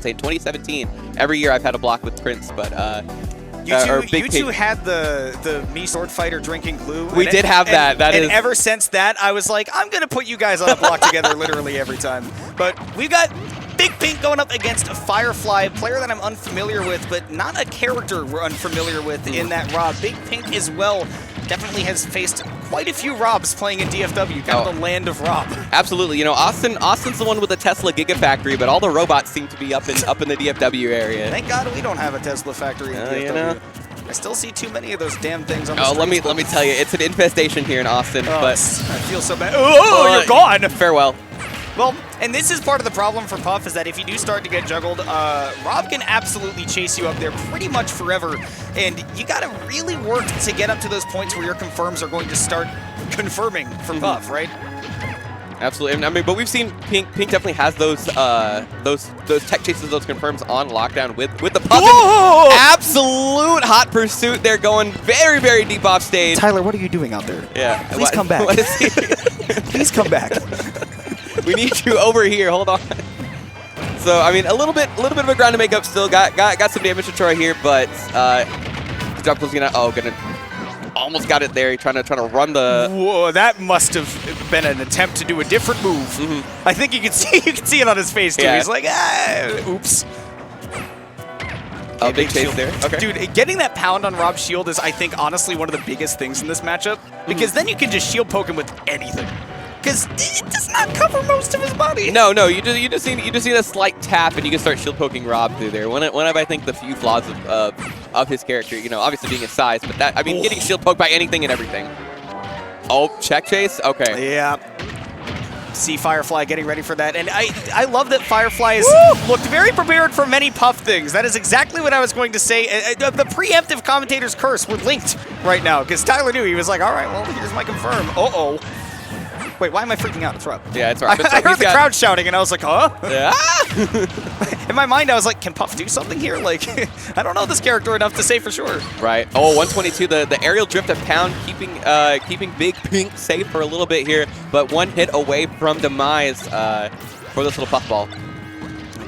say in 2017. Every year I've had a block with Prince, but You two had the me sword fighter drinking glue. We did have that. And ever since that, I was like, I'm gonna put you guys on a block together literally every time. But we've got Big Pink going up against a Firefly, a player that I'm unfamiliar with, but not a character we're unfamiliar with in that Rob. Big Pink as well definitely has faced quite a few Robs playing in DFW, kind of the land of Rob. Absolutely. You know, Austin's the one with the Tesla Gigafactory, but all the robots seem to be up in the DFW area. Thank God we don't have a Tesla factory in DFW. You know? I still see too many of those damn things on the streets. streets. Let me tell you, it's an infestation here in Austin. But I feel so bad. Oh, you're gone. Farewell. Well, and this is part of the problem for Puff, is that if you do start to get juggled, Rob can absolutely chase you up there pretty much forever, and you got to really work to get up to those points where your confirms are going to start confirming for Puff, right? Absolutely. I mean, but we've seen Pink definitely has those tech chases, those confirms on lockdown with the Puff. Absolute hot pursuit. They're going very, very deep off stage. Tyler, what are you doing out there? Yeah. Please come back. Please come back. We need you over here. Hold on. So I mean, a little bit of a ground to make up. Still got some damage to try here, but drop was almost got it there. Trying to run the. Whoa, that must have been an attempt to do a different move. I think you can see it on his face too. Yeah. He's like, oops. Big chase there. Okay. Dude, getting that pound on Rob's shield is, I think, honestly one of the biggest things in this matchup, because then you can just shield poke him with anything. Because it does not cover most of his body. No, you just need a slight tap, and you can start shield poking Rob through there. One of I think the few flaws of his character, you know, obviously being his size, but that, I mean, getting shield poked by anything and everything. Oh, check chase. Okay. Yeah. See Firefly getting ready for that, and I love that Firefly has looked very prepared for many Puff things. That is exactly what I was going to say. The preemptive commentator's curse, we're linked right now, because Tyler knew. He was like, all right, well, here's my confirm. Wait, why am I freaking out? It's Rob. Yeah, it's Rob. I heard the crowd shouting, and I was like, huh? Yeah. In my mind, I was like, can Puff do something here? Like, I don't know this character enough to say for sure. Right. Oh, 122, the aerial drift of Pound, keeping Big Pink safe for a little bit here, but one hit away from demise for this little puffball.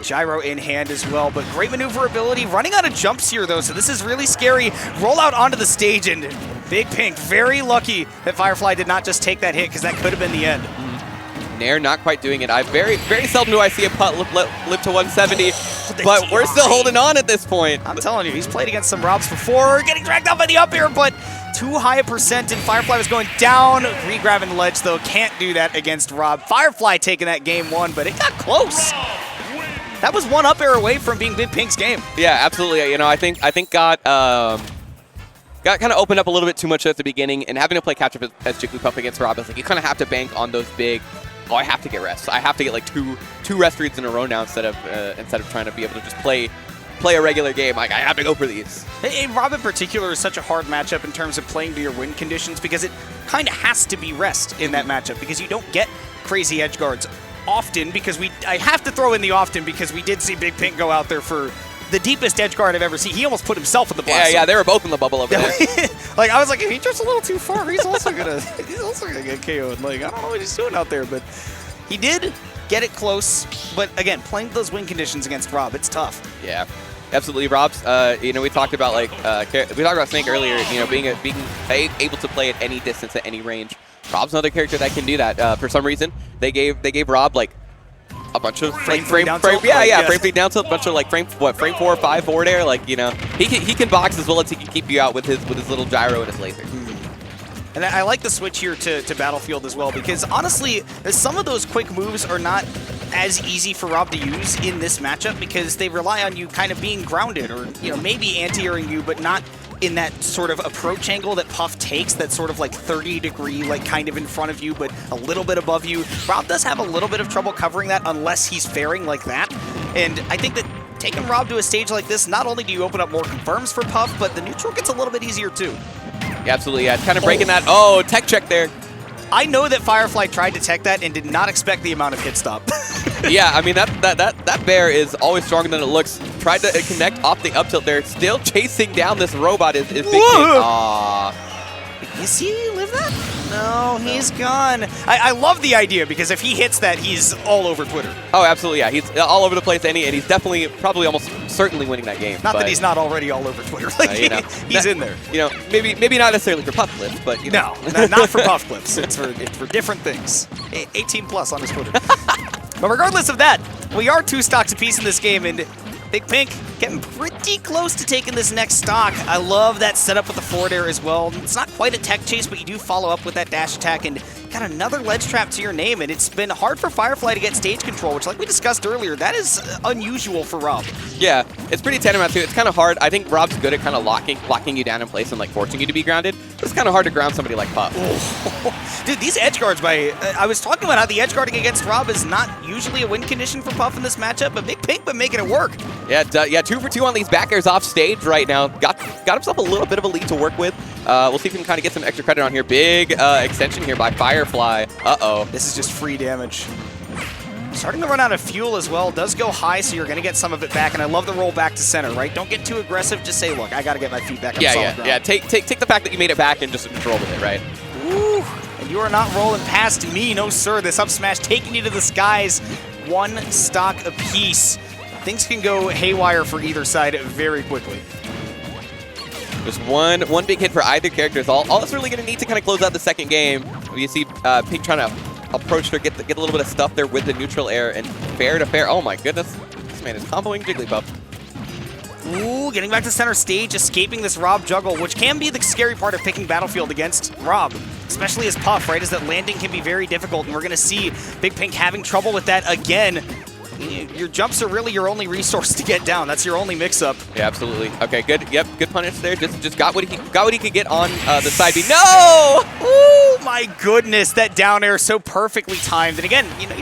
Gyro in hand as well, but great maneuverability. Running out of jumps here, though, so this is really scary. Roll out onto the stage, and Big Pink very lucky that Firefly did not just take that hit, because that could have been the end. Nair not quite doing it. I very seldom do I see a putt live to 170, but we're still holding on at this point. I'm telling you, he's played against some Robs before, getting dragged out by the up air, but too high a percent, and Firefly was going down. Re-grabbing the ledge, though, can't do that against Rob. Firefly taking that game one, but it got close. That was one up air away from being Big Pink's game. Yeah, absolutely. You know, I think got kind of opened up a little bit too much at the beginning, and having to play catch up as Jigglypuff against Rob, it's like you kind of have to bank on those big. Oh, I have to get rest. I have to get like two rest reads in a row now instead of trying to be able to just play a regular game. Like, I have to go for these. And Rob in particular is such a hard matchup in terms of playing to your win conditions, because it kind of has to be rest in that matchup, because you don't get crazy edge guards often, because I have to throw in the often because we did see Big Pink go out there for the deepest edge guard I've ever seen. He almost put himself in the blast. Yeah, they were both in the bubble over there. Like, I was like, if he drifts a little too far, he's also gonna get KO'd. Like, I don't know what he's doing out there, but he did get it close. But again, playing those win conditions against Rob, it's tough. Yeah. Absolutely, Rob's. You know, we talked about Snake earlier. You know, being able to play at any distance, at any range. Rob's another character that can do that. For some reason, they gave Rob like a bunch of frame feed down tilt, a bunch of like frame 4 or 5 forward air. Like, you know, he can box as well as he can keep you out with his little gyro and his laser. And I like the switch here to Battlefield as well, because honestly, some of those quick moves are not as easy for Rob to use in this matchup, because they rely on you kind of being grounded, or, you know, maybe anti-airing you, but not in that sort of approach angle that Puff takes, that's sort of like 30-degree, like kind of in front of you, but a little bit above you. Rob does have a little bit of trouble covering that unless he's faring like that. And I think that taking Rob to a stage like this, not only do you open up more confirms for Puff, but the neutral gets a little bit easier too. Yeah, absolutely, yeah. Kind of breaking that. Oh, tech check there. I know that Firefly tried to tech that and did not expect the amount of hit stop. Yeah, I mean, that bear is always stronger than it looks. Tried to connect off the up tilt there. Still chasing down this robot is Big Pink. Aww. Is he live that? No, he's gone. I love the idea because if he hits that, he's all over Twitter. Oh, absolutely, yeah. He's all over the place, and he's definitely, probably almost certainly winning that game. Not that he's not already all over Twitter. Like, he's in there. You know, maybe not necessarily for puff clips, but you know. No, not for puff clips. It's for different things. 18 plus on his Twitter. But regardless of that, we are 2 stocks apiece in this game, and Big Pink getting pretty close to taking this next stock. I love that setup with the forward air as well. It's not quite a tech chase, but you do follow up with that dash attack and got another ledge trap to your name. And it's been hard for Firefly to get stage control, which, like we discussed earlier, that is unusual for Rob. Yeah, it's pretty tantamount to it. It's kind of hard. I think Rob's good at kind of locking you down in place and like forcing you to be grounded. But it's kind of hard to ground somebody like Puff. Dude, these edge guards I was talking about how the edge guarding against Rob is not usually a win condition for Puff in this matchup, but Big Pink been making it work. Yeah, 2 for 2 on these back airs off stage right now. Got himself a little bit of a lead to work with. We'll see if we can kind of get some extra credit on here. Big extension here by Firefly. Uh-oh. This is just free damage. Starting to run out of fuel as well. Does go high, so you're going to get some of it back. And I love the roll back to center, right? Don't get too aggressive. Just say, look, I got to get my feet back on solid ground. Yeah. Take the fact that you made it back and just roll with it, right? Ooh, and you are not rolling past me. No, sir. This up smash taking you to the skies. 1 stock apiece. Things can go haywire for either side very quickly. Just one big hit for either character is all that's really going to need to kind of close out the second game. You see Pink trying to approach her, get a little bit of stuff there with the neutral air, and fair to fair. Oh my goodness, this man is comboing Jigglypuff. Ooh, getting back to center stage, escaping this Rob juggle, which can be the scary part of picking Battlefield against Rob, especially as Puff, right? Is that landing can be very difficult, and we're going to see Big Pink having trouble with that again. Your jumps are really your only resource to get down. That's your only mix-up. Yeah, absolutely. Okay, good. Yep, good punish there. Just got what he could get on the side B. No! Oh my goodness, that down air so perfectly timed. And again, you know.